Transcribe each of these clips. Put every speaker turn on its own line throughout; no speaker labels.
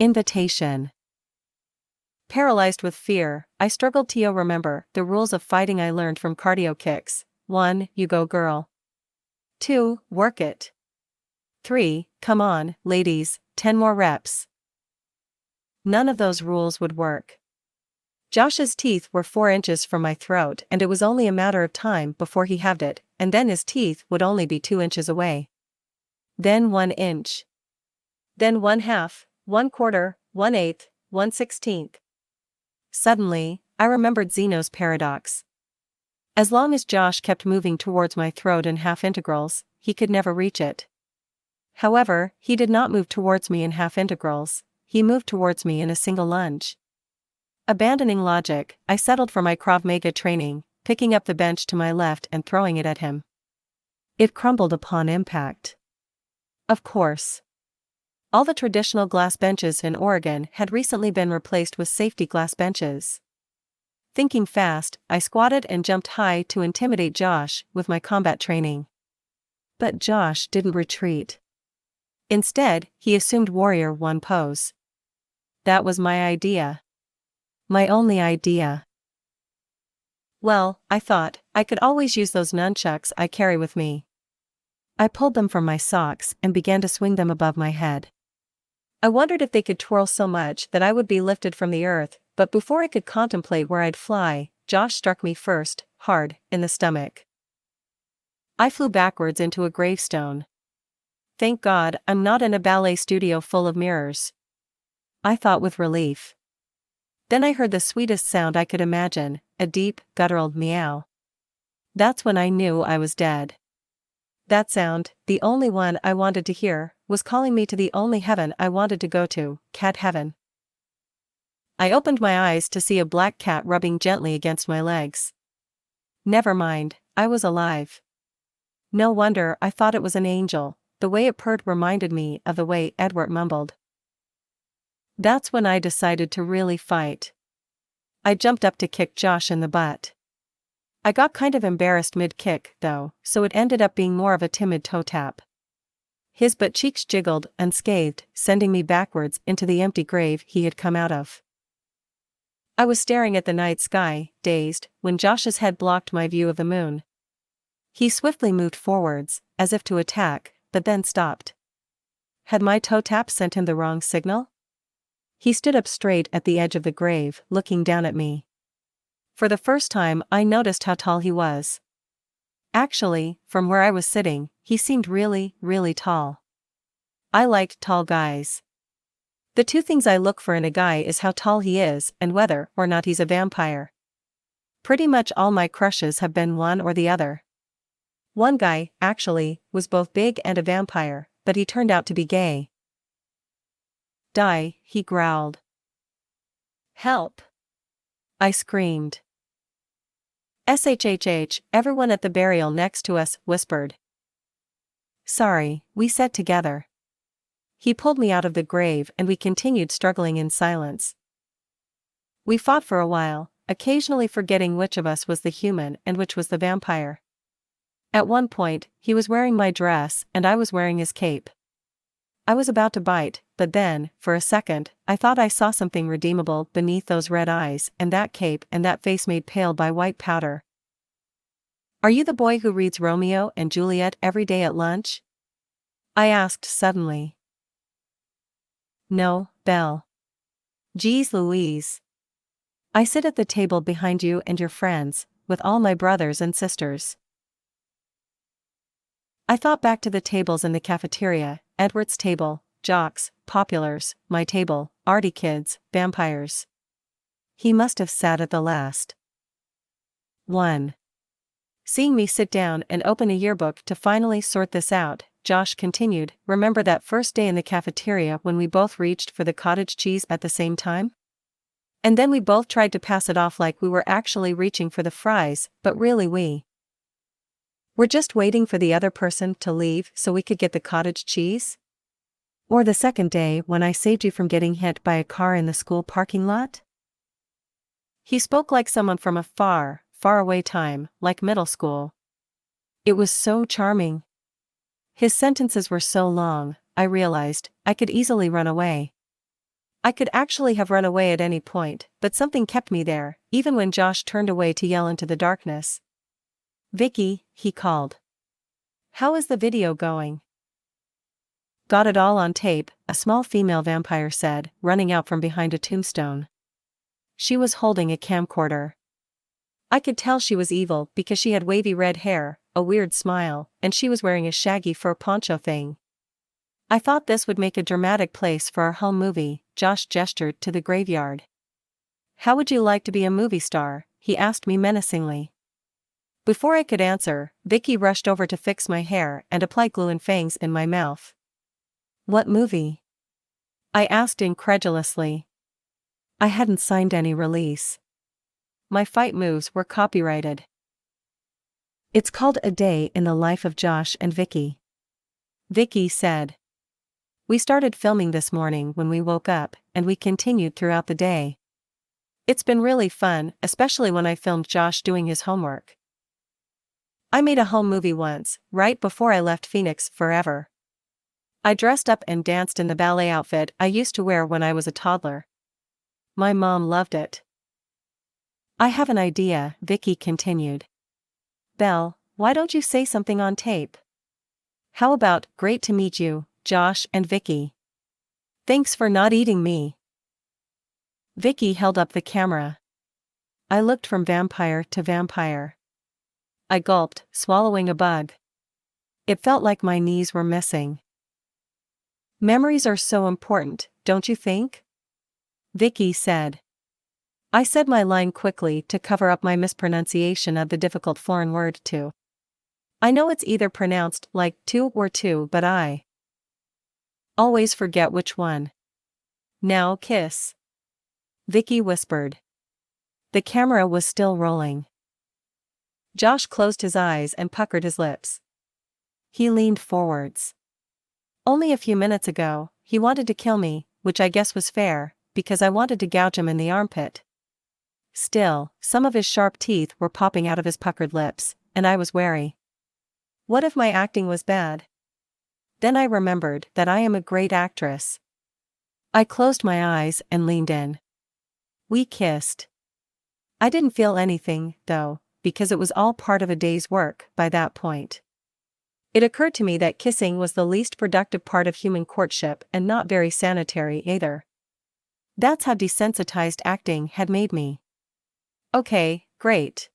Invitation. Paralyzed with fear, I struggled to remember the rules of fighting I learned from cardio kicks. 1. You go girl. 2. Work it. 3. Come on, ladies, 10 more reps. None of those rules would work. Josh's teeth were 4 inches from my throat, and it was only a matter of time before he halved it, and then his teeth would only be 2 inches away. Then 1 inch. Then 1/2, 1/4, 1/8, 1/16. Suddenly, I remembered Zeno's paradox. As long as Josh kept moving towards my throat in half integrals, he could never reach it. However, he did not move towards me in half integrals, he moved towards me in a single lunge. Abandoning logic, I settled for my Krav Maga training, picking up the bench to my left and throwing it at him. It crumbled upon impact. Of course. All the traditional glass benches in Oregon had recently been replaced with safety glass benches. Thinking fast, I squatted and jumped high to intimidate Josh with my combat training. But Josh didn't retreat. Instead, he assumed Warrior 1 pose. That was my idea. My only idea. Well, I thought, I could always use those nunchucks I carry with me. I pulled them from my socks and began to swing them above my head. I wondered if they could twirl so much that I would be lifted from the earth, but before I could contemplate where I'd fly, Josh struck me first, hard, in the stomach. I flew backwards into a gravestone. Thank God I'm not in a ballet studio full of mirrors, I thought with relief. Then I heard the sweetest sound I could imagine, a deep, guttural meow. That's when I knew I was dead. That sound, the only one I wanted to hear, was calling me to the only heaven I wanted to go to, cat heaven. I opened my eyes to see a black cat rubbing gently against my legs. Never mind, I was alive. No wonder I thought it was an angel, the way it purred reminded me of the way Edward mumbled. That's when I decided to really fight. I jumped up to kick Josh in the butt. I got kind of embarrassed mid-kick, though, so it ended up being more of a timid toe tap. His butt cheeks jiggled unscathed, sending me backwards into the empty grave he had come out of. I was staring at the night sky, dazed, when Josh's head blocked my view of the moon. He swiftly moved forwards, as if to attack, but then stopped. Had my toe tap sent him the wrong signal? He stood up straight at the edge of the grave, looking down at me. For the first time I noticed how tall he was. Actually, from where I was sitting, he seemed really, really tall. I liked tall guys. The 2 things I look for in a guy is how tall he is and whether or not he's a vampire. Pretty much all my crushes have been one or the other. One guy, actually, was both big and a vampire, but he turned out to be gay. Die, he growled. Help! I screamed. SHHH, everyone at the burial next to us whispered. Sorry, we said together. He pulled me out of the grave and we continued struggling in silence. We fought for a while, occasionally forgetting which of us was the human and which was the vampire. At one point, he was wearing my dress and I was wearing his cape. I was about to bite, but then, for a second, I thought I saw something redeemable beneath those red eyes and that cape and that face made pale by white powder. Are you the boy who reads Romeo and Juliet every day at lunch? I asked suddenly. No, Belle. Geez Louise. I sit at the table behind you and your friends, with all my brothers and sisters. I thought back to the tables in the cafeteria, Edward's table, jocks, populars, my table, arty kids, vampires. He must have sat at the last. 1. Seeing me sit down and open a yearbook to finally sort this out, Josh continued, remember that first day in the cafeteria when we both reached for the cottage cheese at the same time? And then we both tried to pass it off like we were actually reaching for the fries, but really we're just waiting for the other person to leave so we could get the cottage cheese? Or the second day when I saved you from getting hit by a car in the school parking lot? He spoke like someone from a far, far away time, like middle school. It was so charming. His sentences were so long, I realized, I could easily run away. I could actually have run away at any point, but something kept me there, even when Josh turned away to yell into the darkness. "Vicky," he called. "How is the video going?" "Got it all on tape," a small female vampire said, running out from behind a tombstone. She was holding a camcorder. I could tell she was evil because she had wavy red hair, a weird smile, and she was wearing a shaggy fur poncho thing. "I thought this would make a dramatic place for our home movie," Josh gestured to the graveyard. "How would you like to be a movie star?" he asked me menacingly. Before I could answer, Vicky rushed over to fix my hair and apply glue and fangs in my mouth. "What movie?" I asked incredulously. I hadn't signed any release. My fight moves were copyrighted. "It's called A Day in the Life of Josh and Vicky," Vicky said. "We started filming this morning when we woke up, and we continued throughout the day. It's been really fun, especially when I filmed Josh doing his homework. I made a home movie once, right before I left Phoenix forever. I dressed up and danced in the ballet outfit I used to wear when I was a toddler. My mom loved it." "I have an idea," Vicky continued. "Belle, why don't you say something on tape? How about, 'Great to meet you, Josh and Vicky. Thanks for not eating me.'" Vicky held up the camera. I looked from vampire to vampire. I gulped, swallowing a bug. It felt like my knees were missing. "Memories are so important, don't you think?" Vicky said. I said my line quickly to cover up my mispronunciation of the difficult foreign word "to." I know it's either pronounced like "to" or "to," but I always forget which one. "Now kiss," Vicky whispered. The camera was still rolling. Josh closed his eyes and puckered his lips. He leaned forwards. Only a few minutes ago, he wanted to kill me, which I guess was fair, because I wanted to gouge him in the armpit. Still, some of his sharp teeth were popping out of his puckered lips, and I was wary. What if my acting was bad? Then I remembered that I am a great actress. I closed my eyes and leaned in. We kissed. I didn't feel anything, though, because it was all part of a day's work by that point. It occurred to me that kissing was the least productive part of human courtship and not very sanitary either. That's how desensitized acting had made me. "Okay, great,"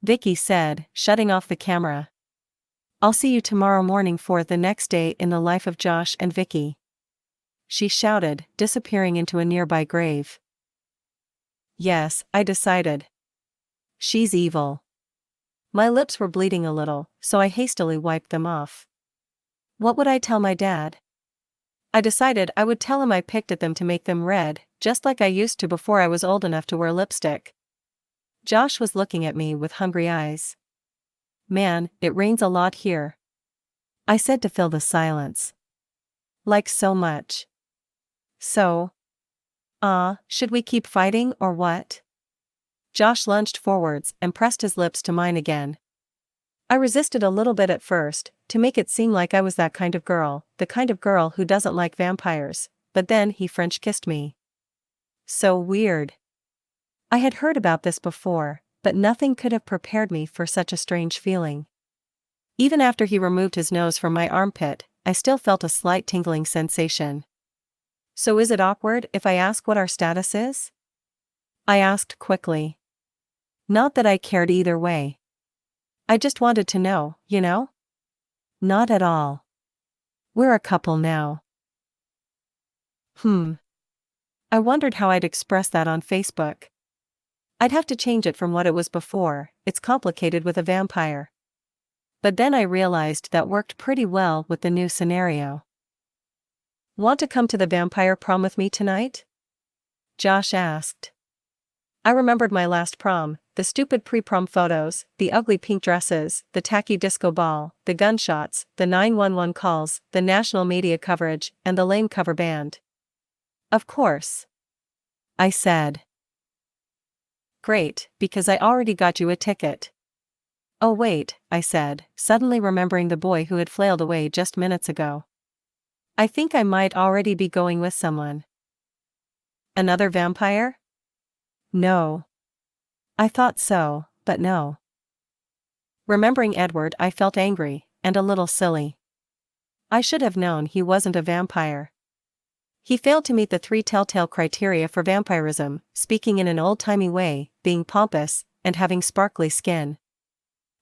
Vicky said, shutting off the camera. "I'll see you tomorrow morning for the next day in the life of Josh and Vicky," she shouted, disappearing into a nearby grave. Yes, I decided. She's evil. My lips were bleeding a little, so I hastily wiped them off. What would I tell my dad? I decided I would tell him I picked at them to make them red, just like I used to before I was old enough to wear lipstick. Josh was looking at me with hungry eyes. "Man, it rains a lot here," I said to fill the silence. "Like so much." "So? Should we keep fighting or what?" Josh lunged forwards and pressed his lips to mine again. I resisted a little bit at first, to make it seem like I was that kind of girl, the kind of girl who doesn't like vampires, but then he French kissed me. So weird. I had heard about this before, but nothing could have prepared me for such a strange feeling. Even after he removed his nose from my armpit, I still felt a slight tingling sensation. "So is it awkward if I ask what our status is?" I asked quickly. Not that I cared either way. I just wanted to know, you know? "Not at all. We're a couple now." I wondered how I'd express that on Facebook. I'd have to change it from what it was before, "It's complicated with a vampire." But then I realized that worked pretty well with the new scenario. "Want to come to the vampire prom with me tonight?" Josh asked. I remembered my last prom, the stupid pre-prom photos, the ugly pink dresses, the tacky disco ball, the gunshots, the 911 calls, the national media coverage, and the lame cover band. "Of course," I said. "Great, because I already got you a ticket." "Oh wait," I said, suddenly remembering the boy who had flailed away just minutes ago. "I think I might already be going with someone." Another vampire? No. I thought so, but no. Remembering Edward, I felt angry, and a little silly. I should have known he wasn't a vampire. He failed to meet the 3 telltale criteria for vampirism: speaking in an old-timey way, being pompous, and having sparkly skin.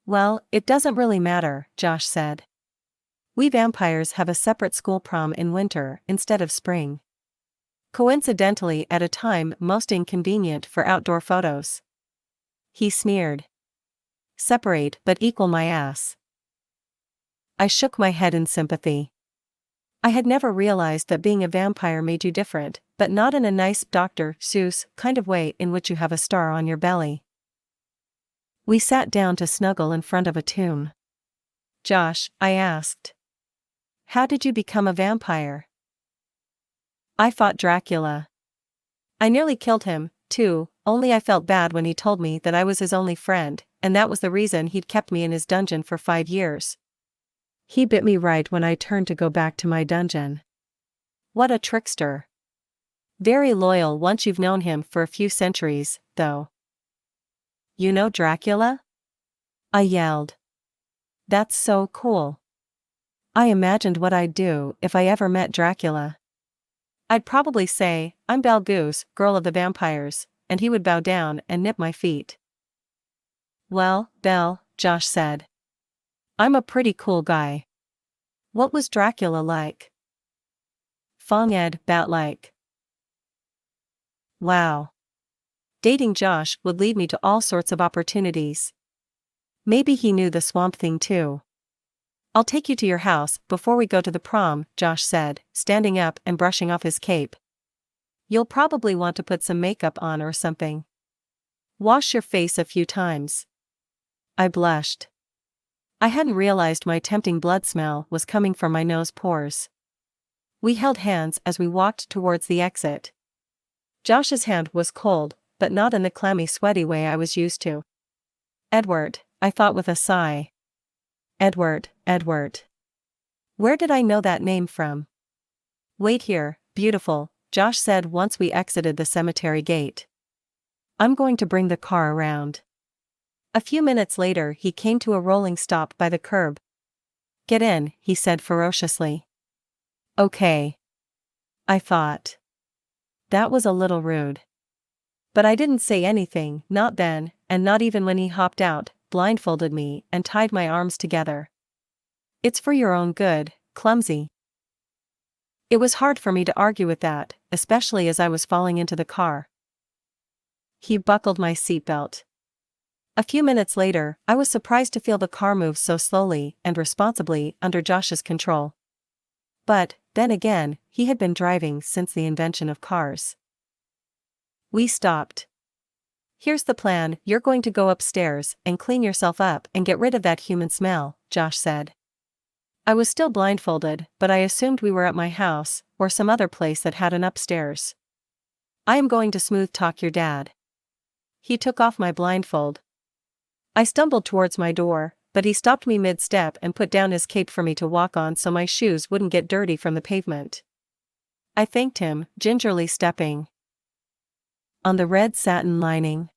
Well, it doesn't really matter, Josh said. We vampires have a separate school prom in winter instead of spring. Coincidentally, at a time most inconvenient for outdoor photos. He sneered. Separate but equal my ass. I shook my head in sympathy. I had never realized that being a vampire made you different, but not in a nice Dr. Seuss kind of way in which you have a star on your belly. We sat down to snuggle in front of a tomb. Josh, I asked. How did you become a vampire? I fought Dracula. I nearly killed him, too, only I felt bad when he told me that I was his only friend, and that was the reason he'd kept me in his dungeon for 5 years. He bit me right when I turned to go back to my dungeon. What a trickster. Very loyal once you've known him for a few centuries, though. You know Dracula? I yelled. That's so cool. I imagined what I'd do if I ever met Dracula. I'd probably say, I'm Belle Goose, girl of the vampires, and he would bow down and nip my feet. Well, Belle, Josh said. I'm a pretty cool guy. What was Dracula like? Fong-ed bat-like. Wow. Dating Josh would lead me to all sorts of opportunities. Maybe he knew the Swamp Thing too. I'll take you to your house before we go to the prom, Josh said, standing up and brushing off his cape. You'll probably want to put some makeup on or something. Wash your face a few times. I blushed. I hadn't realized my tempting blood smell was coming from my nose pores. We held hands as we walked towards the exit. Josh's hand was cold, but not in the clammy, sweaty way I was used to. Edward, I thought with a sigh. Edward. Where did I know that name from? Wait here, beautiful, Josh said once we exited the cemetery gate. I'm going to bring the car around. A few minutes later he came to a rolling stop by the curb. Get in, he said ferociously. Okay. I thought. That was a little rude. But I didn't say anything, not then, and not even when he hopped out, blindfolded me, and tied my arms together. It's for your own good, clumsy. It was hard for me to argue with that, especially as I was falling into the car. He buckled my seatbelt. A few minutes later, I was surprised to feel the car move so slowly and responsibly under Josh's control. But, then again, he had been driving since the invention of cars. We stopped. Here's the plan, you're going to go upstairs and clean yourself up and get rid of that human smell, Josh said. I was still blindfolded, but I assumed we were at my house, or some other place that had an upstairs. I am going to smooth talk your dad. He took off my blindfold. I stumbled towards my door, but he stopped me mid-step and put down his cape for me to walk on so my shoes wouldn't get dirty from the pavement. I thanked him, gingerly stepping on the red satin lining.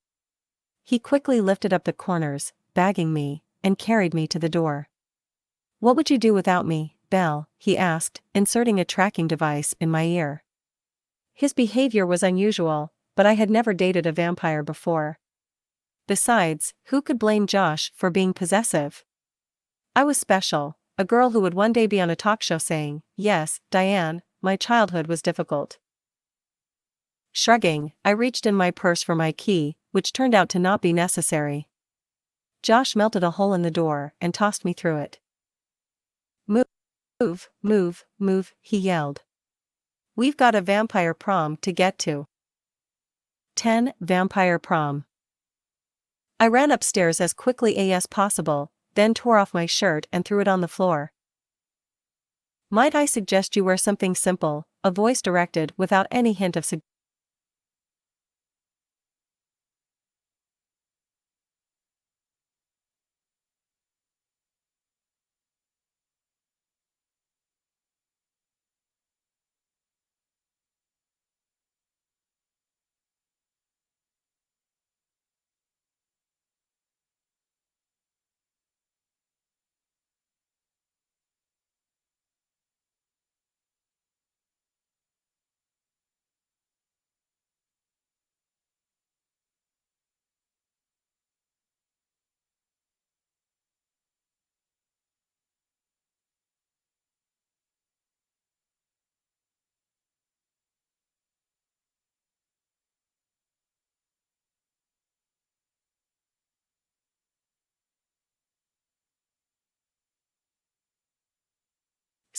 He quickly lifted up the corners, bagging me, and carried me to the door. What would you do without me, Belle? He asked, inserting a tracking device in my ear. His behavior was unusual, but I had never dated a vampire before. Besides, who could blame Josh for being possessive? I was special, a girl who would one day be on a talk show saying, "Yes, Diane, my childhood was difficult." Shrugging, I reached in my purse for my key, which turned out to not be necessary. Josh melted a hole in the door and tossed me through it. Move, he yelled. We've got a vampire prom to get to. 10. Vampire prom. I ran upstairs as quickly as possible, then tore off my shirt and threw it on the floor. Might I suggest you wear something simple? A voice directed without any hint of suggestion.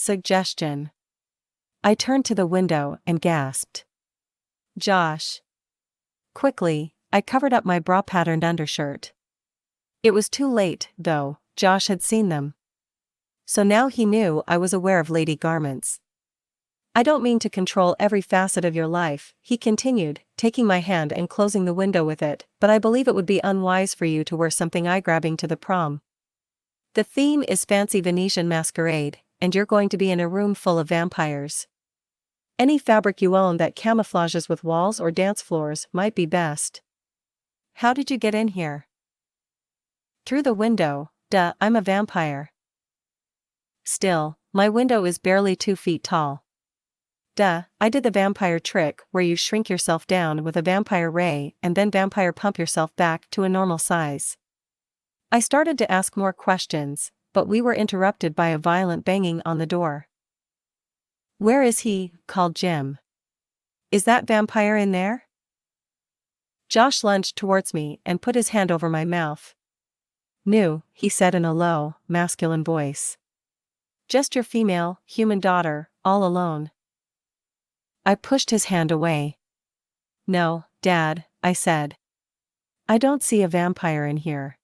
Suggestion. I turned to the window and gasped. Josh. Quickly, I covered up my bra-patterned undershirt. It was too late, though. Josh had seen them. So now he knew I was aware of lady garments. I don't mean to control every facet of your life, he continued, taking my hand and closing the window with it, but I believe it would be unwise for you to wear something eye-grabbing to the prom. The theme is fancy Venetian masquerade, and you're going to be in a room full of vampires. Any fabric you own that camouflages with walls or dance floors might be best. How did you get in here? Through the window. Duh, I'm a vampire. Still, my window is barely 2 feet tall. Duh, I did the vampire trick where you shrink yourself down with a vampire ray and then vampire pump yourself back to a normal size. I started to ask more questions, but we were interrupted by a violent banging on the door. Where is he? Called Jim. Is that vampire in there? Josh lunged towards me and put his hand over my mouth. No, he said in a low, masculine voice. Just your female, human daughter, all alone. I pushed his hand away. No, Dad, I said. I don't see a vampire in here.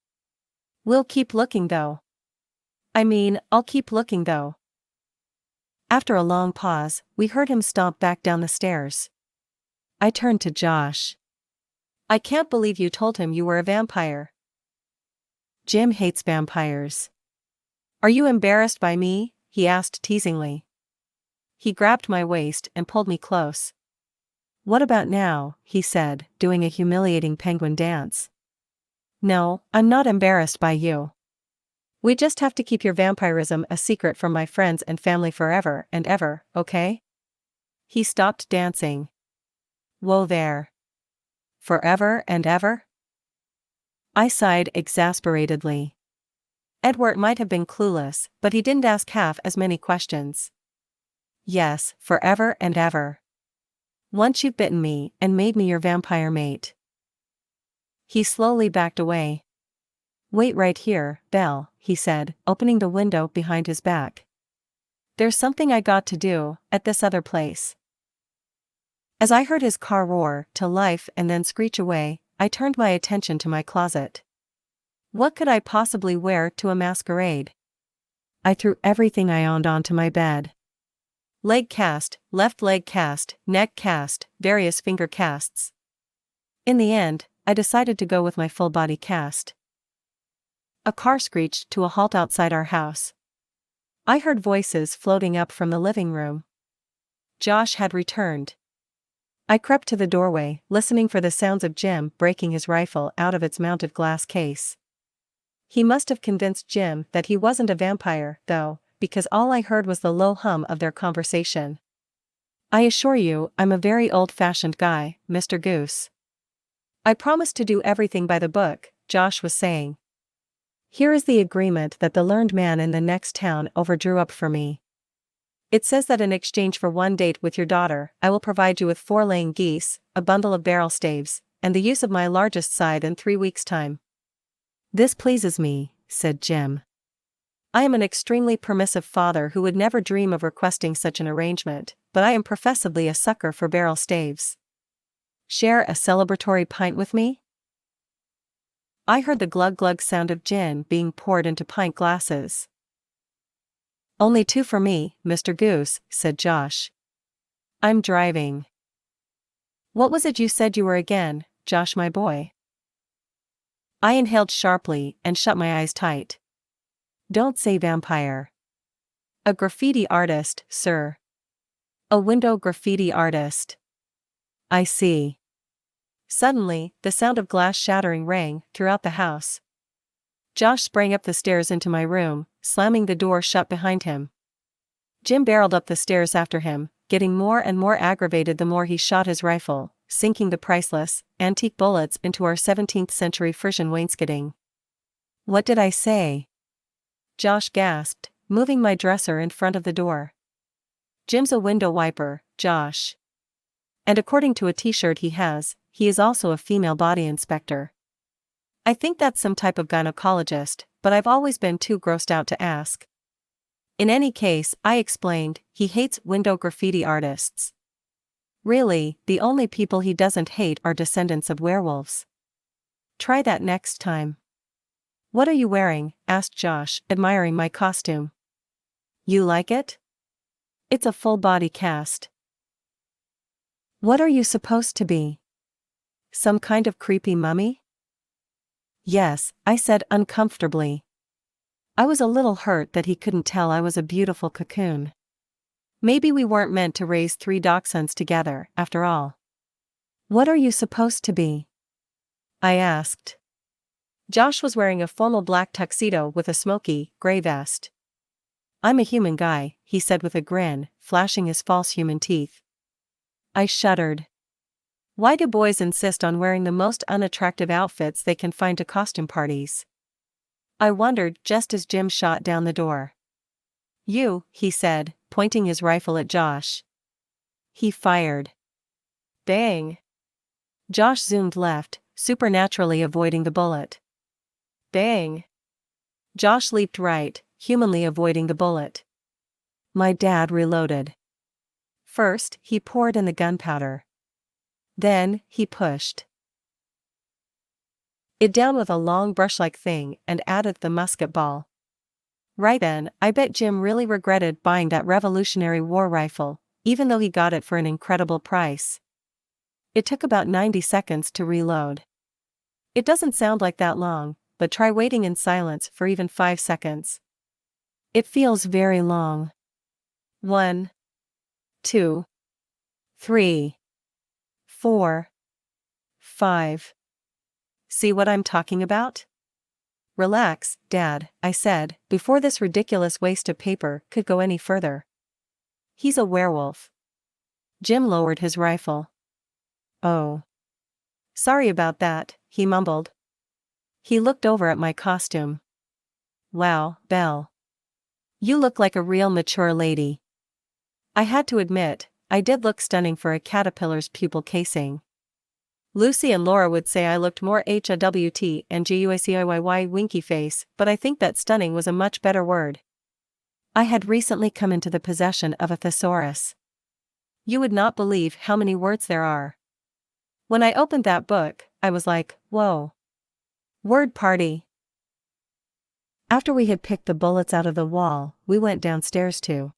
We'll keep looking though. I'll keep looking though. After a long pause, we heard him stomp back down the stairs. I turned to Josh. I can't believe you told him you were a vampire. Jim hates vampires. Are you embarrassed by me? He asked teasingly. He grabbed my waist and pulled me close. What about now? He said, doing a humiliating penguin dance. No, I'm not embarrassed by you. We just have to keep your vampirism a secret from my friends and family forever and ever, okay? He stopped dancing. Whoa there. Forever and ever? I sighed exasperatedly. Edward might have been clueless, but he didn't ask half as many questions. Yes, forever and ever. Once you've bitten me and made me your vampire mate. He slowly backed away. Wait right here, Belle, he said, opening the window behind his back. There's something I got to do, at this other place. As I heard his car roar to life and then screech away, I turned my attention to my closet. What could I possibly wear to a masquerade? I threw everything I owned onto my bed. Leg cast, left leg cast, neck cast, various finger casts. In the end, I decided to go with my full body cast. A car screeched to a halt outside our house. I heard voices floating up from the living room. Josh had returned. I crept to the doorway, listening for the sounds of Jim breaking his rifle out of its mounted glass case. He must have convinced Jim that he wasn't a vampire, though, because all I heard was the low hum of their conversation. I assure you, I'm a very old-fashioned guy, Mr. Goose. I promised to do everything by the book, Josh was saying. Here is the agreement that the learned man in the next town overdrew up for me. It says that in exchange for one date with your daughter, I will provide you with 4 laying geese, a bundle of barrel staves, and the use of my largest scythe in 3 weeks' time. This pleases me, said Jim. I am an extremely permissive father who would never dream of requesting such an arrangement, but I am professedly a sucker for barrel staves. Share a celebratory pint with me? I heard the glug-glug sound of gin being poured into pint glasses. Only 2 for me, Mr. Goose, said Josh. I'm driving. What was it you said you were again, Josh my boy? I inhaled sharply and shut my eyes tight. Don't say vampire. A graffiti artist, sir. A window graffiti artist. I see. Suddenly, the sound of glass shattering rang throughout the house. Josh sprang up the stairs into my room, slamming the door shut behind him. Jim barreled up the stairs after him, getting more and more aggravated the more he shot his rifle, sinking the priceless, antique bullets into our 17th century Frisian wainscoting. What did I say? Josh gasped, moving my dresser in front of the door. Jim's a window wiper, Josh. And according to a t-shirt he is also a female body inspector. I think that's some type of gynecologist, but I've always been too grossed out to ask. In any case, I explained, he hates window graffiti artists. Really, the only people he doesn't hate are descendants of werewolves. Try that next time. What are you wearing? Asked Josh, admiring my costume. You like it? It's a full body cast. What are you supposed to be? Some kind of creepy mummy? Yes, I said uncomfortably. I was a little hurt that he couldn't tell I was a beautiful cocoon. Maybe we weren't meant to raise 3 dachshunds together, after all. What are you supposed to be? I asked. Josh was wearing a formal black tuxedo with a smoky, gray vest. I'm a human guy, he said with a grin, flashing his false human teeth. I shuddered. Why do boys insist on wearing the most unattractive outfits they can find to costume parties? I wondered just as Jim shot down the door. You, he said, pointing his rifle at Josh. He fired. Bang! Josh zoomed left, supernaturally avoiding the bullet. Bang! Josh leaped right, humanly avoiding the bullet. My dad reloaded. First, he poured in the gunpowder. Then, he pushed it down with a long brush-like thing and added the musket ball. Right then, I bet Jim really regretted buying that Revolutionary War rifle, even though he got it for an incredible price. It took about 90 seconds to reload. It doesn't sound like that long, but try waiting in silence for even 5 seconds. It feels very long. 1, 2, 3, 4, 5. See what I'm talking about? Relax, Dad, I said, before this ridiculous waste of paper could go any further. He's a werewolf. Jim lowered his rifle. Oh. Sorry about that, he mumbled. He looked over at my costume. Wow, Belle. You look like a real mature lady. I had to admit, I did look stunning for a caterpillar's pupil casing. Lucy and Laura would say I looked more HAWT and GUACIYY winky face, but I think that stunning was a much better word. I had recently come into the possession of a thesaurus. You would not believe how many words there are. When I opened that book, I was like, whoa. Word party. After we had picked the bullets out of the wall, we went downstairs to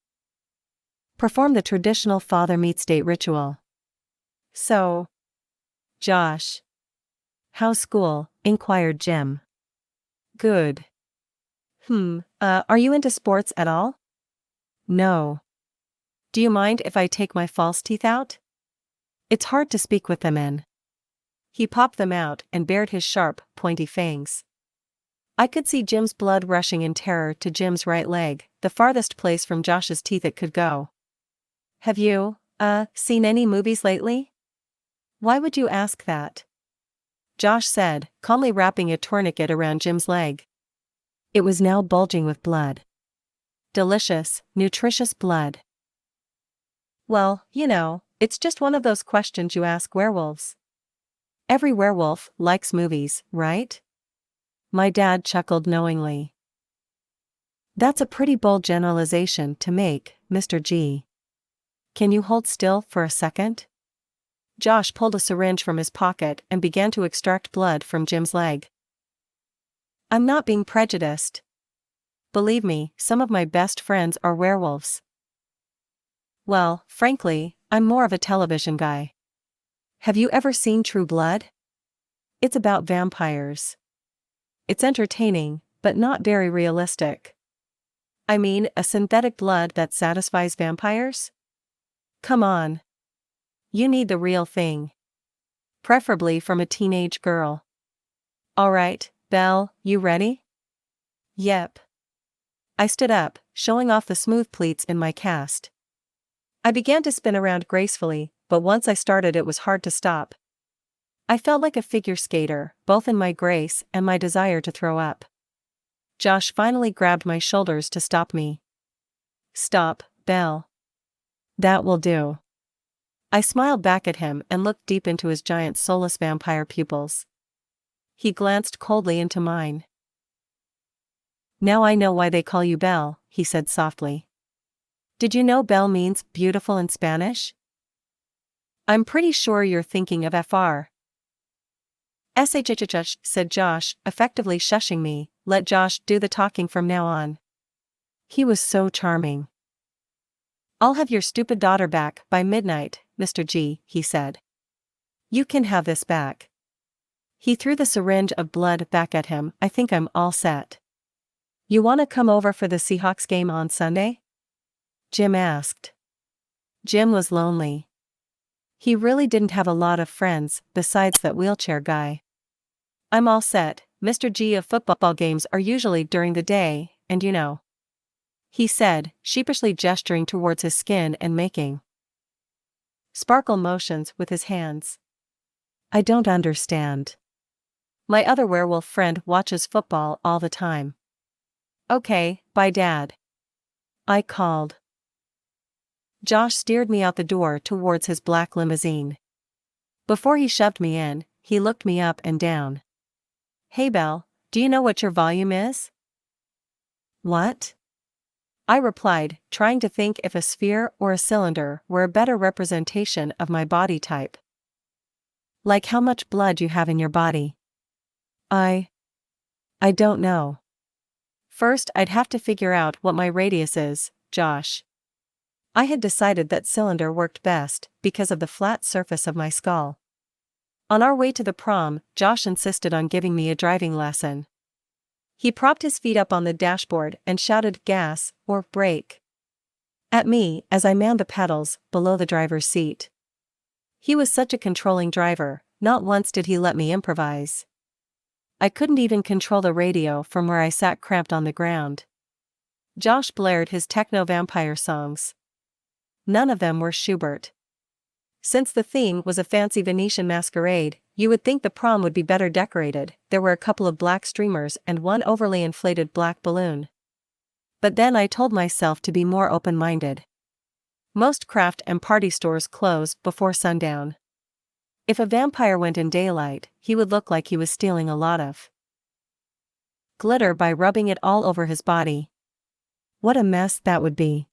perform the traditional father meets date ritual. So, Josh. How's school? Inquired Jim. Good. Are you into sports at all? No. Do you mind if I take my false teeth out? It's hard to speak with them in. He popped them out and bared his sharp, pointy fangs. I could see Jim's blood rushing in terror to Jim's right leg, the farthest place from Josh's teeth it could go. Have you, seen any movies lately? Why would you ask that? Josh said, calmly wrapping a tourniquet around Jim's leg. It was now bulging with blood. Delicious, nutritious blood. Well, it's just one of those questions you ask werewolves. Every werewolf likes movies, right? My dad chuckled knowingly. That's a pretty bold generalization to make, Mr. G. Can you hold still for a second? Josh pulled a syringe from his pocket and began to extract blood from Jim's leg. I'm not being prejudiced. Believe me, some of my best friends are werewolves. Well, frankly, I'm more of a television guy. Have you ever seen True Blood? It's about vampires. It's entertaining, but not very realistic. I mean, a synthetic blood that satisfies vampires? Come on. You need the real thing. Preferably from a teenage girl. Alright, Belle, you ready? Yep. I stood up, showing off the smooth pleats in my cast. I began to spin around gracefully, but once I started it was hard to stop. I felt like a figure skater, both in my grace and my desire to throw up. Josh finally grabbed my shoulders to stop me. Stop, Belle. That will do. I smiled back at him and looked deep into his giant soulless vampire pupils. He glanced coldly into mine. Now I know why they call you Belle, he said softly. Did you know Belle means beautiful in Spanish? I'm pretty sure you're thinking of FR. SHHH, said Josh, effectively shushing me. Let Josh do the talking from now on. He was so charming. I'll have your stupid daughter back by midnight, Mr. G, he said. You can have this back. He threw the syringe of blood back at him. I think I'm all set. You want to come over for the Seahawks game on Sunday? Jim asked. Jim was lonely. He really didn't have a lot of friends, besides that wheelchair guy. I'm all set, Mr. G. Of football games are usually during the day, and you know. He said, sheepishly gesturing towards his skin and making sparkle motions with his hands. I don't understand. My other werewolf friend watches football all the time. Okay, bye Dad. I called. Josh steered me out the door towards his black limousine. Before he shoved me in, he looked me up and down. Hey Belle, do you know what your volume is? What? I replied, trying to think if a sphere or a cylinder were a better representation of my body type. Like how much blood you have in your body. I don't know. First I'd have to figure out what my radius is, Josh. I had decided that cylinder worked best, because of the flat surface of my skull. On our way to the prom, Josh insisted on giving me a driving lesson. He propped his feet up on the dashboard and shouted gas, or brake, at me as I manned the pedals below the driver's seat. He was such a controlling driver, not once did he let me improvise. I couldn't even control the radio from where I sat cramped on the ground. Josh blared his techno-vampire songs. None of them were Schubert. Since the theme was a fancy Venetian masquerade, you would think the prom would be better decorated. There were a couple of black streamers and one overly inflated black balloon. But then I told myself to be more open-minded. Most craft and party stores close before sundown. If a vampire went in daylight, he would look like he was stealing a lot of glitter by rubbing it all over his body. What a mess that would be.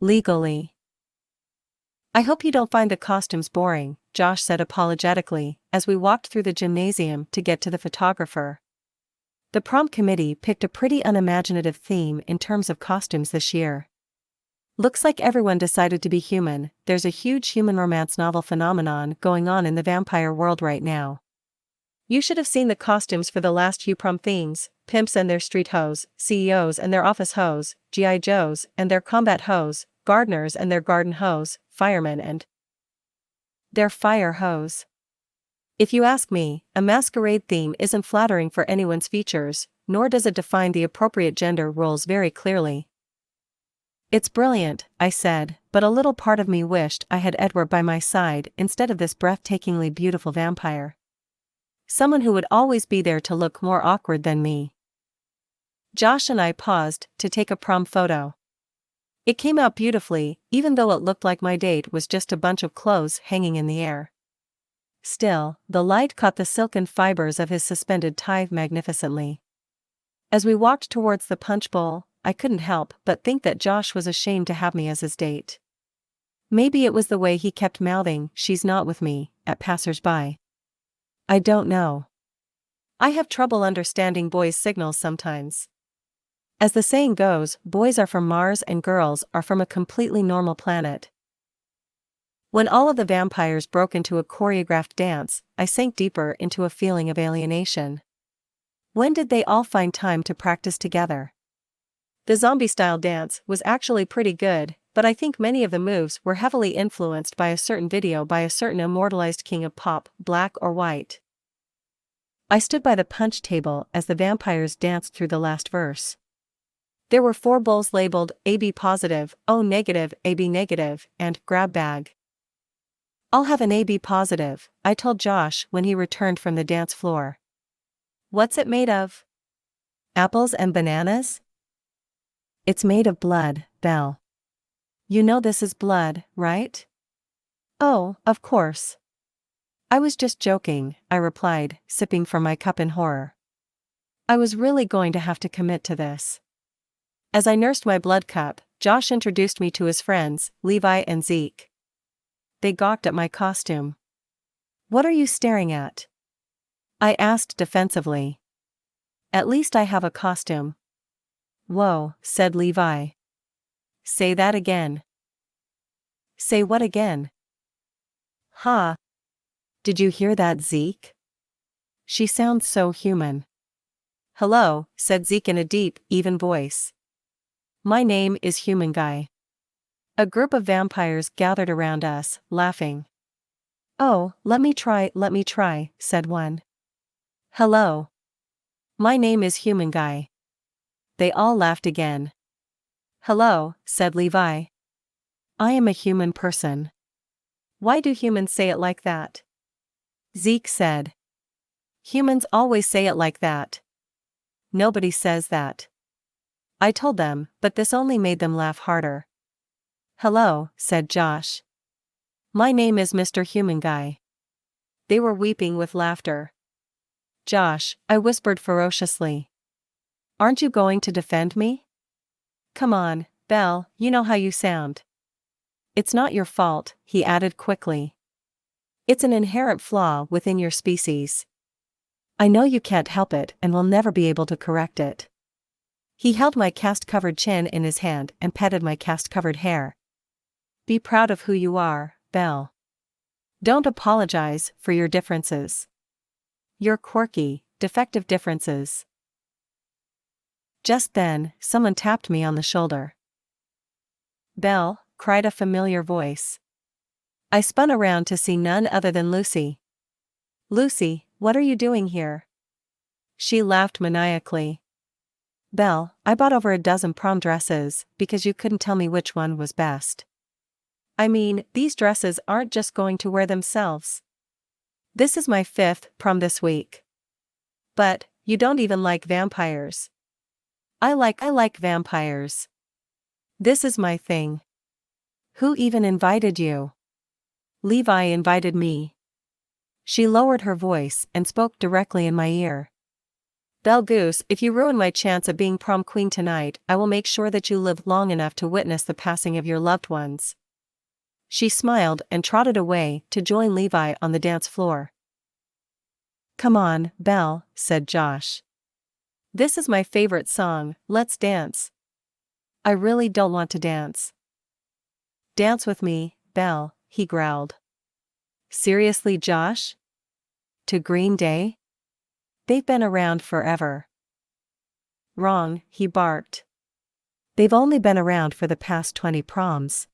Legally. I hope you don't find the costumes boring, Josh said apologetically, as we walked through the gymnasium to get to the photographer. The prom committee picked a pretty unimaginative theme in terms of costumes this year. Looks like everyone decided to be human. There's a huge human romance novel phenomenon going on in the vampire world right now. You should have seen the costumes for the last few prom themes: pimps and their street hoes, CEOs and their office hoes, G.I. Joes and their combat hoes, gardeners and their garden hoes, firemen and their fire hose. If you ask me, a masquerade theme isn't flattering for anyone's features, nor does it define the appropriate gender roles very clearly. It's brilliant, I said, but a little part of me wished I had Edward by my side instead of this breathtakingly beautiful vampire. Someone who would always be there to look more awkward than me. Josh and I paused to take a prom photo. It came out beautifully, even though it looked like my date was just a bunch of clothes hanging in the air. Still, the light caught the silken fibers of his suspended tie magnificently. As we walked towards the punch bowl, I couldn't help but think that Josh was ashamed to have me as his date. Maybe it was the way he kept mouthing, "She's not with me," at passers-by. I don't know. I have trouble understanding boys' signals sometimes. As the saying goes, boys are from Mars and girls are from a completely normal planet. When all of the vampires broke into a choreographed dance, I sank deeper into a feeling of alienation. When did they all find time to practice together? The zombie-style dance was actually pretty good, but I think many of the moves were heavily influenced by a certain video by a certain immortalized king of pop, black or white. I stood by the punch table as the vampires danced through the last verse. There were 4 bowls labeled AB positive, O negative, AB negative, and grab bag. I'll have an AB positive, I told Josh when he returned from the dance floor. What's it made of? Apples and bananas? It's made of blood, Belle. You know this is blood, right? Oh, of course. I was just joking, I replied, sipping from my cup in horror. I was really going to have to commit to this. As I nursed my blood cup, Josh introduced me to his friends, Levi and Zeke. They gawked at my costume. "What are you staring at?" I asked defensively. "At least I have a costume." "Whoa," said Levi. "Say that again." "Say what again?" "Ha. Did you hear that, Zeke? She sounds so human." "Hello," said Zeke in a deep, even voice. "My name is Human Guy." A group of vampires gathered around us, laughing. "Oh, let me try, said one. "Hello. My name is Human Guy." They all laughed again. "Hello," said Levi. "I am a human person." "Why do humans say it like that?" Zeke said. "Humans always say it like that. Nobody says that." I told them, but this only made them laugh harder. "Hello," said Josh. "My name is Mr. Human Guy." They were weeping with laughter. "Josh," I whispered ferociously. "Aren't you going to defend me? Come on, Belle, you know how you sound." "It's not your fault," he added quickly. "It's an inherent flaw within your species. I know you can't help it and will never be able to correct it." He held my cast-covered chin in his hand and petted my cast-covered hair. "Be proud of who you are, Belle. Don't apologize for your differences. Your quirky, defective differences." Just then, someone tapped me on the shoulder. "Belle," cried a familiar voice. I spun around to see none other than Lucy. "Lucy, what are you doing here?" She laughed maniacally. "Belle, I bought over a dozen prom dresses because you couldn't tell me which one was best. I mean, these dresses aren't just going to wear themselves. This is my 5th prom this week. But, you don't even like vampires." I like vampires. This is my thing." "Who even invited you?" "Levi invited me." She lowered her voice and spoke directly in my ear. "Belle Goose, if you ruin my chance of being prom queen tonight, I will make sure that you live long enough to witness the passing of your loved ones." She smiled and trotted away to join Levi on the dance floor. "Come on, Belle," said Josh. "This is my favorite song, let's dance." "I really don't want to dance." "Dance with me, Belle," he growled. "Seriously, Josh? To Green Day? They've been around forever." "Wrong," he barked. "They've only been around for the past 20 proms."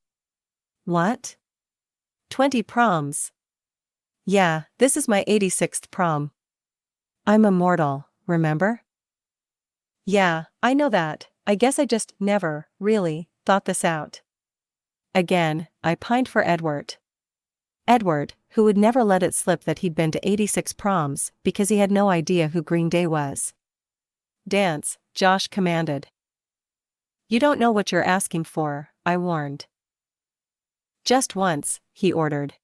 "What? 20 proms?" "Yeah, this is my 86th prom. I'm immortal, remember?" "Yeah, I know that, I guess I just never, really, thought this out." Again, I pined for Edward. Edward, who would never let it slip that he'd been to 86 proms because he had no idea who Green Day was. "Dance," Josh commanded. "You don't know what you're asking for," I warned. "Just once," he ordered.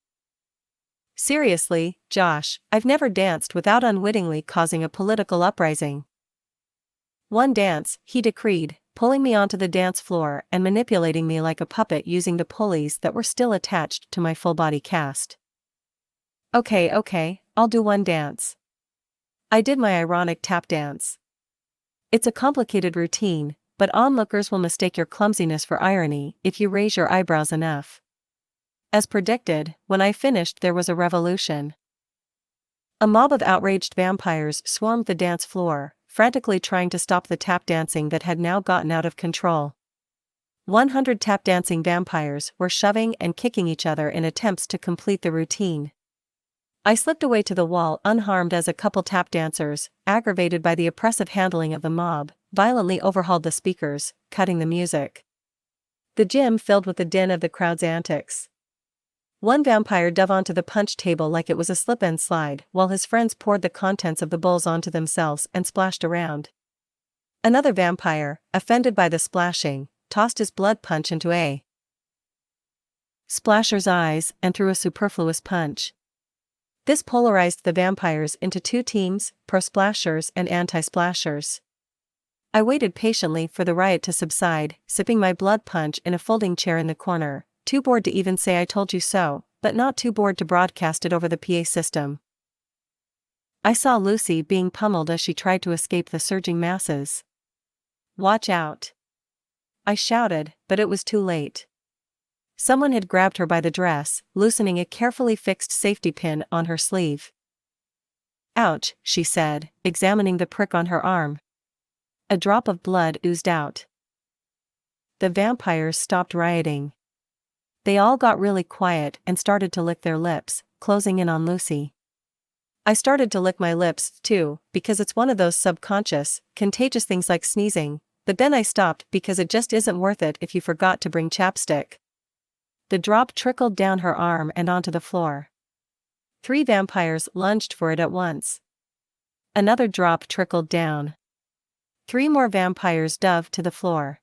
"Seriously, Josh, I've never danced without unwittingly causing a political uprising." "One dance," he decreed, pulling me onto the dance floor and manipulating me like a puppet using the pulleys that were still attached to my full-body cast. Okay, I'll do one dance." I did my ironic tap dance. It's a complicated routine, but onlookers will mistake your clumsiness for irony if you raise your eyebrows enough. As predicted, when I finished there was a revolution. A mob of outraged vampires swarmed the dance floor, frantically trying to stop the tap dancing that had now gotten out of control. 100 tap dancing vampires were shoving and kicking each other in attempts to complete the routine. I slipped away to the wall unharmed as a couple tap dancers, aggravated by the oppressive handling of the mob, violently overhauled the speakers, cutting the music. The gym filled with the din of the crowd's antics. One vampire dove onto the punch table like it was a slip-and-slide, while his friends poured the contents of the bowls onto themselves and splashed around. Another vampire, offended by the splashing, tossed his blood punch into a splasher's eyes and threw a superfluous punch. This polarized the vampires into 2 teams, pro-splashers and anti-splashers. I waited patiently for the riot to subside, sipping my blood punch in a folding chair in the corner, too bored to even say I told you so, but not too bored to broadcast it over the PA system. I saw Lucy being pummeled as she tried to escape the surging masses. "Watch out!" I shouted, but it was too late. Someone had grabbed her by the dress, loosening a carefully fixed safety pin on her sleeve. "Ouch," she said, examining the prick on her arm. A drop of blood oozed out. The vampires stopped rioting. They all got really quiet and started to lick their lips, closing in on Lucy. I started to lick my lips, too, because it's one of those subconscious, contagious things like sneezing, but then I stopped because it just isn't worth it if you forgot to bring chapstick. The drop trickled down her arm and onto the floor. 3 vampires lunged for it at once. Another drop trickled down. 3 more vampires dove to the floor.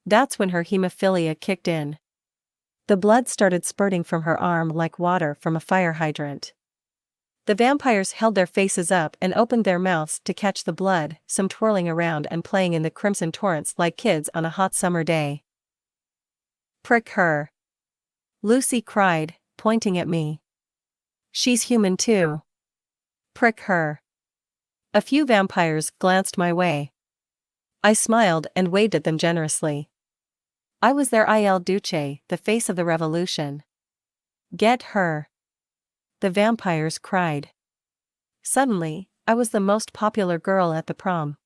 That's when her hemophilia kicked in. The blood started spurting from her arm like water from a fire hydrant. The vampires held their faces up and opened their mouths to catch the blood, some twirling around and playing in the crimson torrents like kids on a hot summer day. "Prick her!" Lucy cried, pointing at me. "She's human too. Prick her!" A few vampires glanced my way. I smiled and waved at them generously. I was their Il Duce, the face of the revolution. "Get her!" the vampires cried. Suddenly, I was the most popular girl at the prom.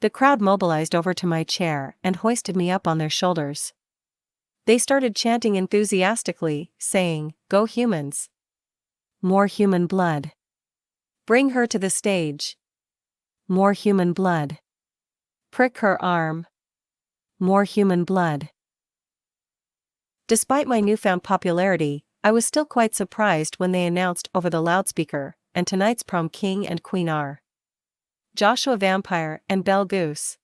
The crowd mobilized over to my chair and hoisted me up on their shoulders. They started chanting enthusiastically, saying, "Go humans! More human blood! Bring her to the stage! More human blood! Prick her arm! More human blood!" Despite my newfound popularity, I was still quite surprised when they announced over the loudspeaker, "And tonight's prom king and queen are Joshua Vampire and Belle Goose."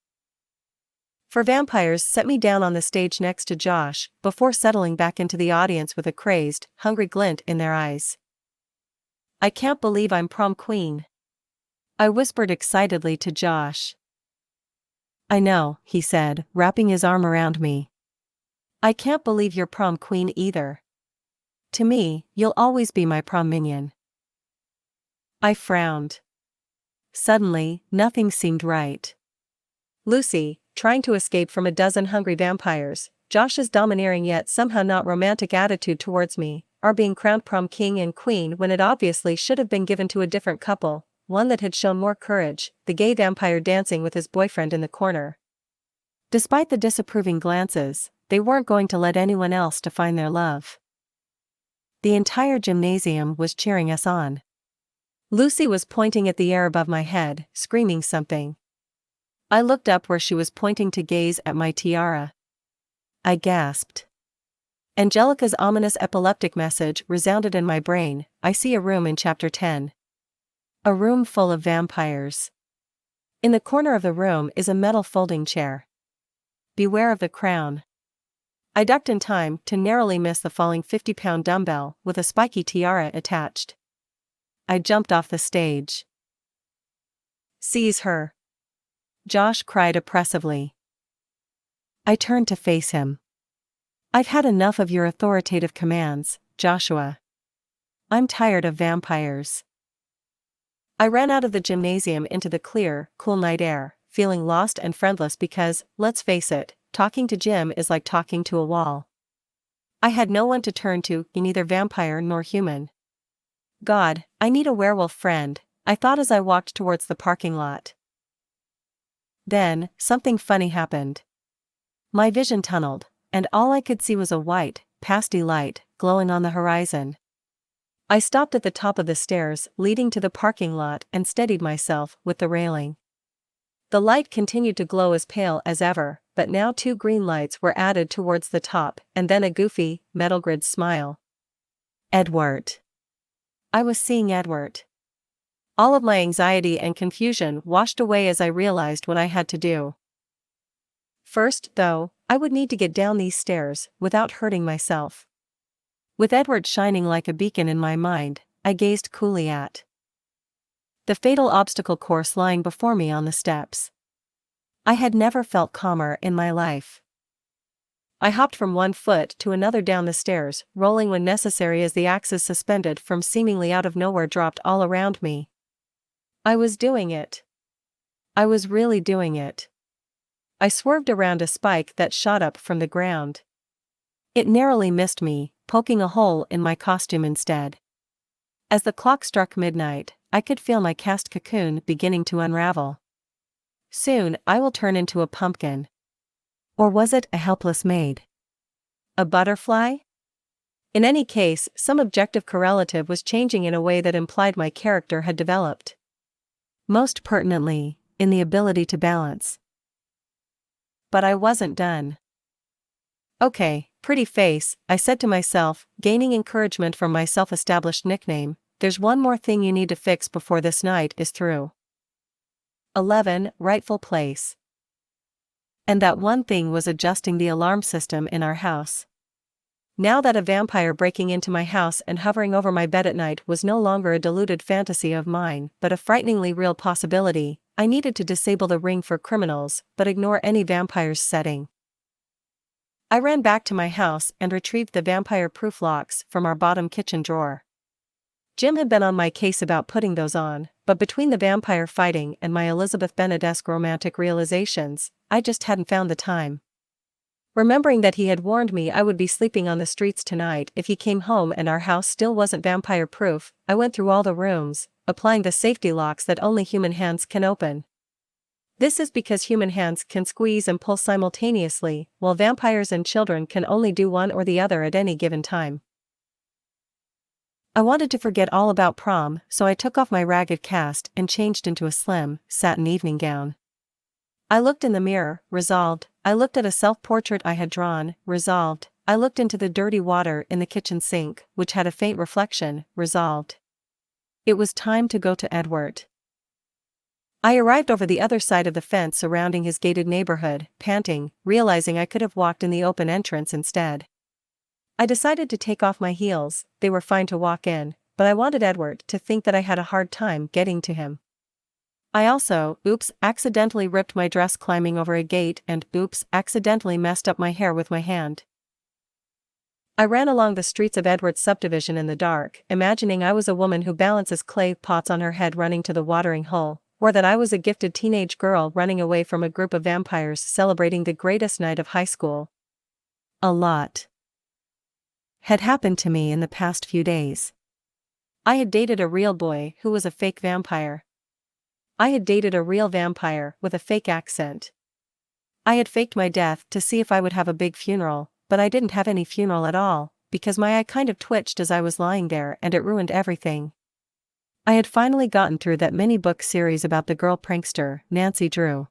4 vampires set me down on the stage next to Josh, before settling back into the audience with a crazed, hungry glint in their eyes. "I can't believe I'm prom queen," I whispered excitedly to Josh. "I know," he said, wrapping his arm around me. "I can't believe you're prom queen either. To me, you'll always be my prom minion." I frowned. Suddenly, nothing seemed right. Lucy, trying to escape from a dozen hungry vampires, Josh's domineering yet somehow not romantic attitude towards me, are being crowned prom king and queen when it obviously should have been given to a different couple, one that had shown more courage, the gay vampire dancing with his boyfriend in the corner. Despite the disapproving glances, they weren't going to let anyone else define their love. The entire gymnasium was cheering us on. Lucy was pointing at the air above my head, screaming something. I looked up where she was pointing to gaze at my tiara. I gasped. Angelica's ominous epileptic message resounded in my brain, "I see a room in Chapter 10. A room full of vampires. In the corner of the room is a metal folding chair. Beware of the crown." I ducked in time to narrowly miss the falling 50-pound dumbbell with a spiky tiara attached. I jumped off the stage. "Seize her!" Josh cried oppressively. I turned to face him. "I've had enough of your authoritative commands, Joshua. I'm tired of vampires." I ran out of the gymnasium into the clear, cool night air, feeling lost and friendless because, let's face it, talking to Jim is like talking to a wall. I had no one to turn to, neither vampire nor human. God, I need a werewolf friend, I thought as I walked towards the parking lot. Then, something funny happened. My vision tunneled, and all I could see was a white, pasty light, glowing on the horizon. I stopped at the top of the stairs leading to the parking lot and steadied myself with the railing. The light continued to glow as pale as ever, but now 2 green lights were added towards the top, and then a goofy, metal grid smile. Edward. I was seeing Edward. All of my anxiety and confusion washed away as I realized what I had to do. First, though, I would need to get down these stairs without hurting myself. With Edward shining like a beacon in my mind, I gazed coolly at the fatal obstacle course lying before me on the steps. I had never felt calmer in my life. I hopped from one foot to another down the stairs, rolling when necessary as the axes suspended from seemingly out of nowhere dropped all around me. I was doing it. I was really doing it. I swerved around a spike that shot up from the ground. It narrowly missed me, poking a hole in my costume instead. As the clock struck midnight, I could feel my cast cocoon beginning to unravel. Soon I will turn into a pumpkin. Or was it a helpless maid? A butterfly? In any case, some objective correlative was changing in a way that implied my character had developed. Most pertinently, in the ability to balance. But I wasn't done. Okay, pretty face, I said to myself, gaining encouragement from my self-established nickname, there's one more thing you need to fix before this night is through. 11. Rightful place. And that one thing was adjusting the alarm system in our house. Now that a vampire breaking into my house and hovering over my bed at night was no longer a deluded fantasy of mine, but a frighteningly real possibility, I needed to disable the ring for criminals, but ignore any vampire's setting. I ran back to my house and retrieved the vampire-proof locks from our bottom kitchen drawer. Jim had been on my case about putting those on, but between the vampire fighting and my Elizabeth Bennet-esque romantic realizations, I just hadn't found the time. Remembering that he had warned me I would be sleeping on the streets tonight if he came home and our house still wasn't vampire-proof, I went through all the rooms, applying the safety locks that only human hands can open. This is because human hands can squeeze and pull simultaneously, while vampires and children can only do one or the other at any given time. I wanted to forget all about prom, so I took off my ragged cast and changed into a slim, satin evening gown. I looked in the mirror, resolved. I looked at a self-portrait I had drawn, resolved. I looked into the dirty water in the kitchen sink, which had a faint reflection, resolved. It was time to go to Edward. I arrived over the other side of the fence surrounding his gated neighborhood, panting, realizing I could have walked in the open entrance instead. I decided to take off my heels, they were fine to walk in, but I wanted Edward to think that I had a hard time getting to him. I also, accidentally ripped my dress climbing over a gate and, accidentally messed up my hair with my hand. I ran along the streets of Edward's subdivision in the dark, imagining I was a woman who balances clay pots on her head running to the watering hole, or that I was a gifted teenage girl running away from a group of vampires celebrating the greatest night of high school. A lot had happened to me in the past few days. I had dated a real boy who was a fake vampire. I had dated a real vampire with a fake accent. I had faked my death to see if I would have a big funeral, but I didn't have any funeral at all, because my eye kind of twitched as I was lying there and it ruined everything. I had finally gotten through that mini-book series about the girl prankster, Nancy Drew.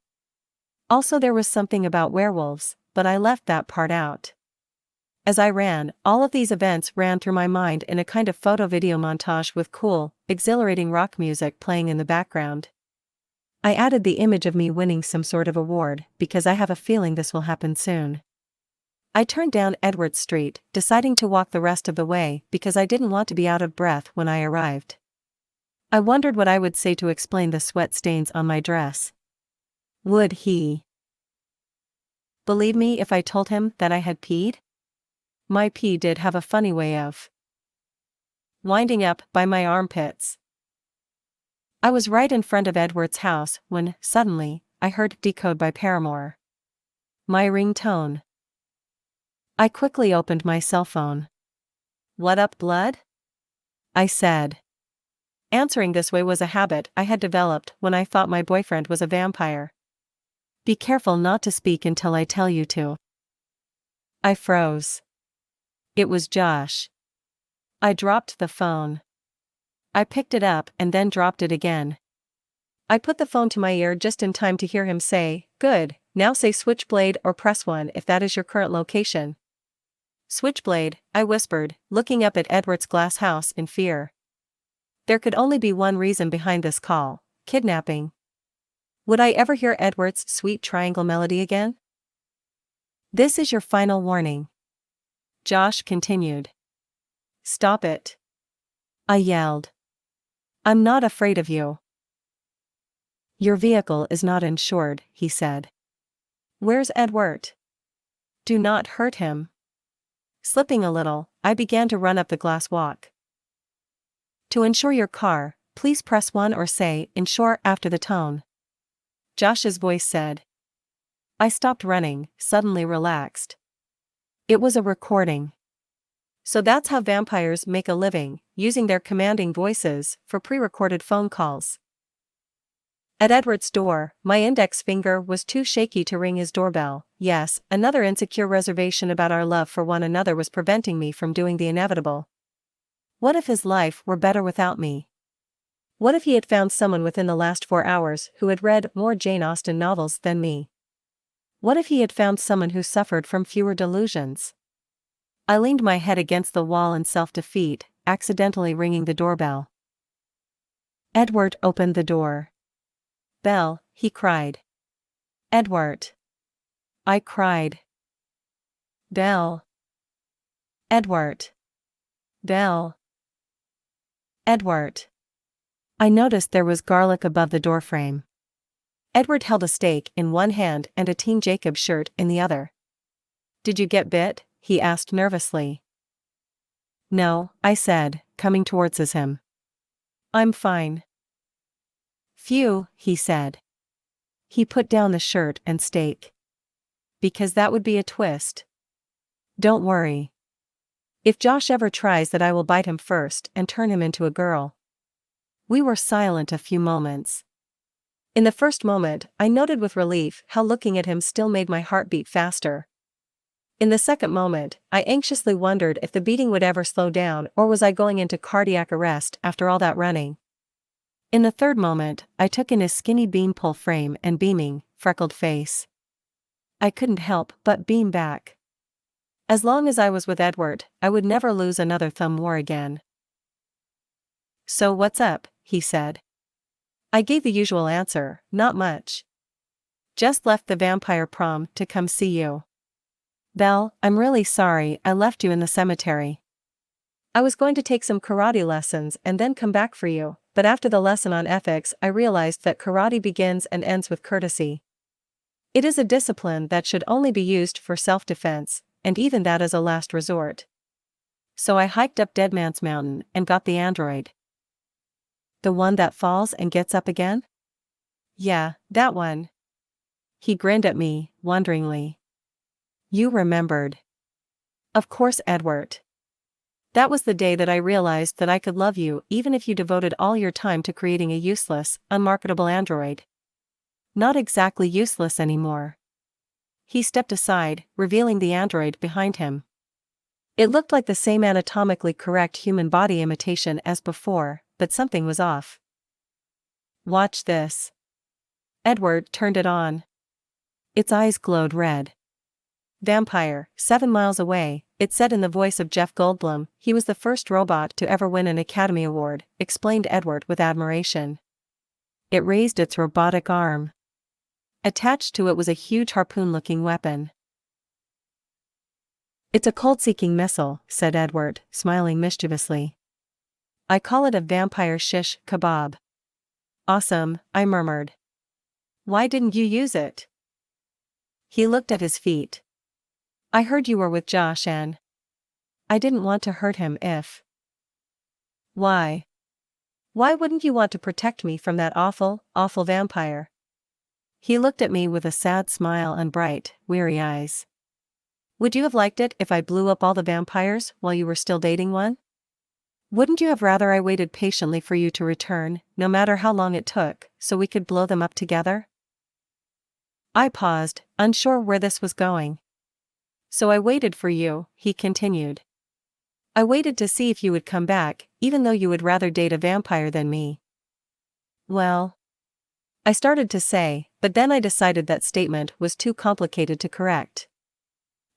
Also there was something about werewolves, but I left that part out. As I ran, all of these events ran through my mind in a kind of photo-video montage with cool, exhilarating rock music playing in the background. I added the image of me winning some sort of award, because I have a feeling this will happen soon. I turned down Edward Street, deciding to walk the rest of the way because I didn't want to be out of breath when I arrived. I wondered what I would say to explain the sweat stains on my dress. Would he believe me if I told him that I had peed? My pee did have a funny way of winding up by my armpits. I was right in front of Edward's house when, suddenly, I heard Decode by Paramore. My ringtone. I quickly opened my cell phone. What up, blood? I said. Answering this way was a habit I had developed when I thought my boyfriend was a vampire. Be careful not to speak until I tell you to. I froze. It was Josh. I dropped the phone. I picked it up and then dropped it again. I put the phone to my ear just in time to hear him say, "Good, now say Switchblade or press 1 if that is your current location." Switchblade, I whispered, looking up at Edward's glass house in fear. There could only be one reason behind this call: kidnapping. Would I ever hear Edward's sweet triangle melody again? This is your final warning. Josh continued. Stop it. I yelled. I'm not afraid of you. Your vehicle is not insured, he said. Where's Edward? Do not hurt him. Slipping a little, I began to run up the glass walk. To insure your car, please press 1 or say insure after the tone. Josh's voice said. I stopped running, suddenly relaxed. It was a recording. So that's how vampires make a living, using their commanding voices for pre-recorded phone calls. At Edward's door, my index finger was too shaky to ring his doorbell. Yes, another insecure reservation about our love for one another was preventing me from doing the inevitable. What if his life were better without me? What if he had found someone within the last 4 hours who had read more Jane Austen novels than me? What if he had found someone who suffered from fewer delusions? I leaned my head against the wall in self-defeat, accidentally ringing the doorbell. Edward opened the door. Belle, he cried. Edward. I cried. Belle. Edward. Belle. Edward. I noticed there was garlic above the doorframe. Edward held a steak in one hand and a Teen Jacob shirt in the other. Did you get bit? He asked nervously. No, I said, coming towards him. I'm fine. Phew, he said. He put down the shirt and steak. Because that would be a twist. Don't worry. If Josh ever tries that, I will bite him first and turn him into a girl. We were silent a few moments. In the first moment, I noted with relief how looking at him still made my heart beat faster. In the second moment, I anxiously wondered if the beating would ever slow down, or was I going into cardiac arrest after all that running. In the third moment, I took in his skinny beanpole frame and beaming, freckled face. I couldn't help but beam back. As long as I was with Edward, I would never lose another thumb war again. So what's up? He said. I gave the usual answer, not much. Just left the vampire prom to come see you. Belle, I'm really sorry I left you in the cemetery. I was going to take some karate lessons and then come back for you, but after the lesson on ethics I realized that karate begins and ends with courtesy. It is a discipline that should only be used for self-defense, and even that as a last resort. So I hiked up Dead Man's Mountain and got the android. The one that falls and gets up again? Yeah, that one. He grinned at me, wonderingly. You remembered. Of course, Edward. That was the day that I realized that I could love you even if you devoted all your time to creating a useless, unmarketable android. Not exactly useless anymore. He stepped aside, revealing the android behind him. It looked like the same anatomically correct human body imitation as before, but something was off. Watch this. Edward turned it on. Its eyes glowed red. Vampire, 7 miles away, it said in the voice of Jeff Goldblum. He was the first robot to ever win an Academy Award, explained Edward with admiration. It raised its robotic arm. Attached to it was a huge harpoon-looking weapon. It's a cold-seeking missile, said Edward, smiling mischievously. I call it a vampire shish kebab. Awesome, I murmured. Why didn't you use it? He looked at his feet. I heard you were with Josh and I didn't want to hurt him if. Why? Why wouldn't you want to protect me from that awful, awful vampire? He looked at me with a sad smile and bright, weary eyes. Would you have liked it if I blew up all the vampires while you were still dating one? Wouldn't you have rather I waited patiently for you to return, no matter how long it took, so we could blow them up together? I paused, unsure where this was going. So I waited for you, he continued. I waited to see if you would come back, even though you would rather date a vampire than me. Well, I started to say, but then I decided that statement was too complicated to correct.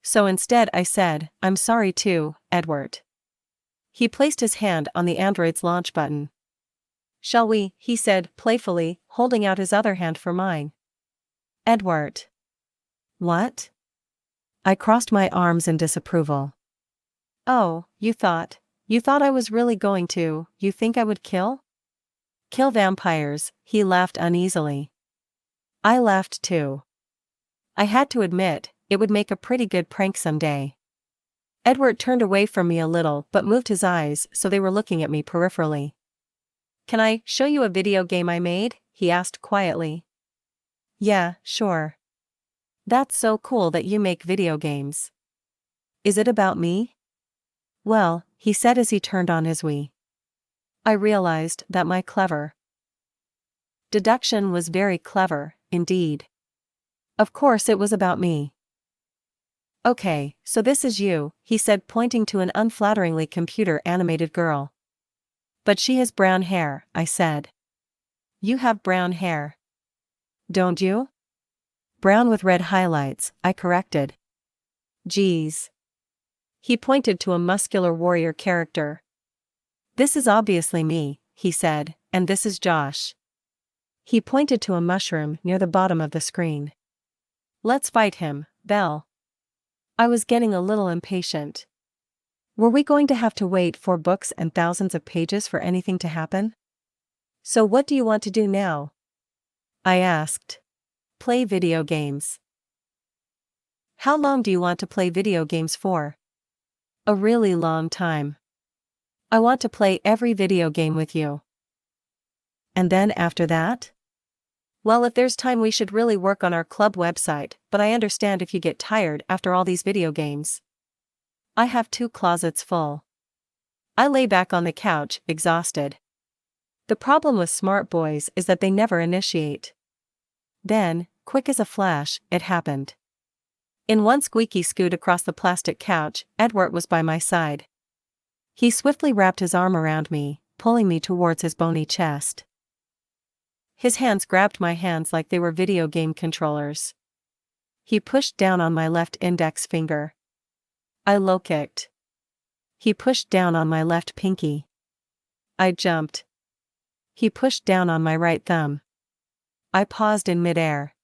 So instead I said, I'm sorry too, Edward. He placed his hand on the android's launch button. Shall we? He said, playfully, holding out his other hand for mine. Edward. What? I crossed my arms in disapproval. Oh, you thought I was really going to, you think I would kill? Kill vampires, he laughed uneasily. I laughed too. I had to admit, it would make a pretty good prank someday. Edward turned away from me a little but moved his eyes so they were looking at me peripherally. "Can I show you a video game I made?" he asked quietly. "Yeah, sure. That's so cool that you make video games. Is it about me?" "Well," he said as he turned on his Wii. I realized that my clever deduction was very clever, indeed. Of course it was about me. "Okay, so this is you," he said, pointing to an unflatteringly computer-animated girl. "But she has brown hair," I said. "You have brown hair. Don't you?" "Brown with red highlights," I corrected. "Geez." He pointed to a muscular warrior character. "This is obviously me," he said, "and this is Josh." He pointed to a mushroom near the bottom of the screen. "Let's fight him, Belle." I was getting a little impatient. Were we going to have to wait for books and thousands of pages for anything to happen? "So what do you want to do now?" I asked. "Play video games." "How long do you want to play video games for?" "A really long time. I want to play every video game with you." "And then after that?" "Well, if there's time we should really work on our club website, but I understand if you get tired after all these video games." "I have 2 closets full." I lay back on the couch, exhausted. The problem with smart boys is that they never initiate. Then, quick as a flash, it happened. In one squeaky scoot across the plastic couch, Edward was by my side. He swiftly wrapped his arm around me, pulling me towards his bony chest. His hands grabbed my hands like they were video game controllers. He pushed down on my left index finger. I low-kicked. He pushed down on my left pinky. I jumped. He pushed down on my right thumb. I paused in midair.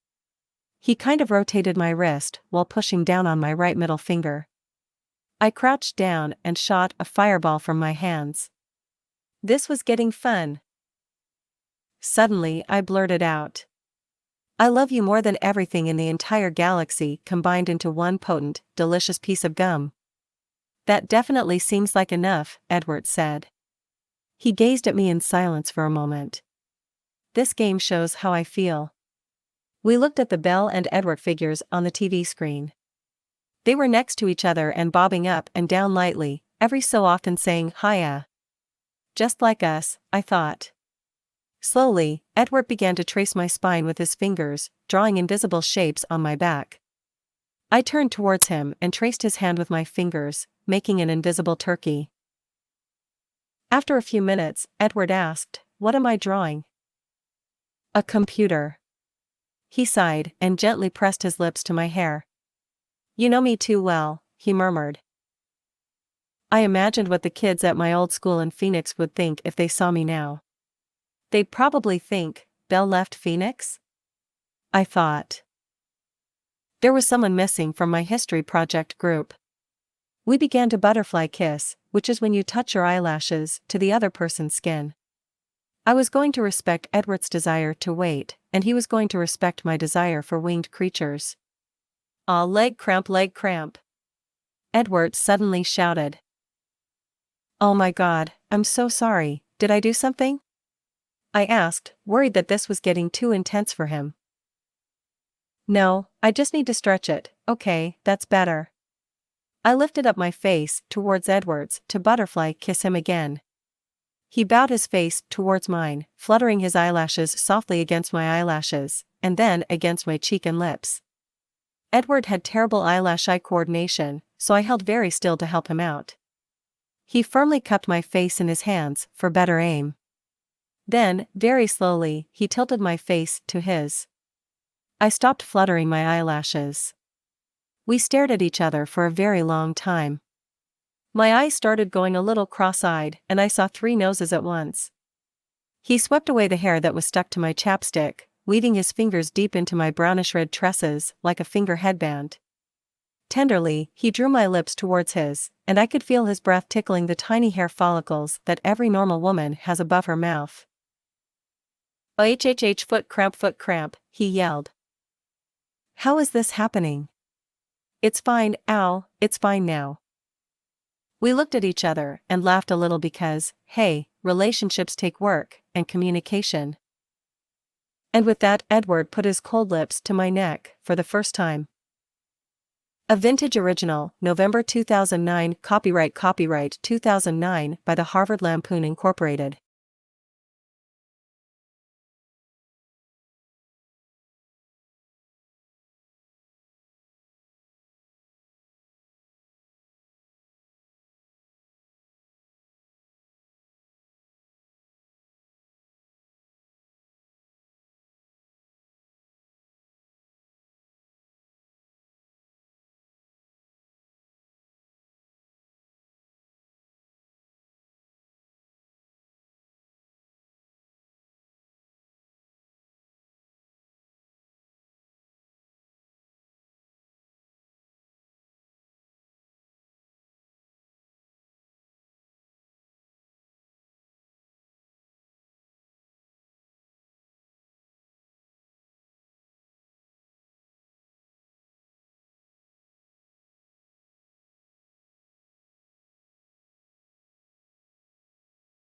He kind of rotated my wrist while pushing down on my right middle finger. I crouched down and shot a fireball from my hands. This was getting fun. Suddenly I blurted out, "I love you more than everything in the entire galaxy combined into one potent, delicious piece of gum." "That definitely seems like enough," Edward said. He gazed at me in silence for a moment. "This game shows how I feel." We looked at the Belle and Edward figures on the TV screen. They were next to each other and bobbing up and down lightly, every so often saying, "Hiya." Just like us, I thought. Slowly, Edward began to trace my spine with his fingers, drawing invisible shapes on my back. I turned towards him and traced his hand with my fingers, making an invisible turkey. After a few minutes, Edward asked, "What am I drawing?" "A computer." He sighed and gently pressed his lips to my hair. "You know me too well," he murmured. I imagined what the kids at my old school in Phoenix would think if they saw me now. They'd probably think, "Belle left Phoenix?" I thought. There was someone missing from my history project group. We began to butterfly kiss, which is when you touch your eyelashes to the other person's skin. I was going to respect Edward's desire to wait, and he was going to respect my desire for winged creatures. "Aw, leg cramp, leg cramp," Edward suddenly shouted. "Oh my God, I'm so sorry, did I do something?" I asked, worried that this was getting too intense for him. "No, I just need to stretch it." "Okay, that's better." I lifted up my face towards Edward's to butterfly kiss him again. He bowed his face towards mine, fluttering his eyelashes softly against my eyelashes, and then against my cheek and lips. Edward had terrible eyelash-eye coordination, so I held very still to help him out. He firmly cupped my face in his hands for better aim. Then, very slowly, he tilted my face to his. I stopped fluttering my eyelashes. We stared at each other for a very long time. My eyes started going a little cross-eyed, and I saw 3 noses at once. He swept away the hair that was stuck to my chapstick, weaving his fingers deep into my brownish-red tresses like a finger headband. Tenderly, he drew my lips towards his, and I could feel his breath tickling the tiny hair follicles that every normal woman has above her mouth. "HHH, foot cramp, he yelled. How is this happening? It's fine, Al, it's fine now. We looked at each other and laughed a little because, hey, relationships take work and communication. And with that, Edward put his cold lips to my neck for the first time. A vintage original, November 2009, copyright 2009 by the Harvard Lampoon Incorporated.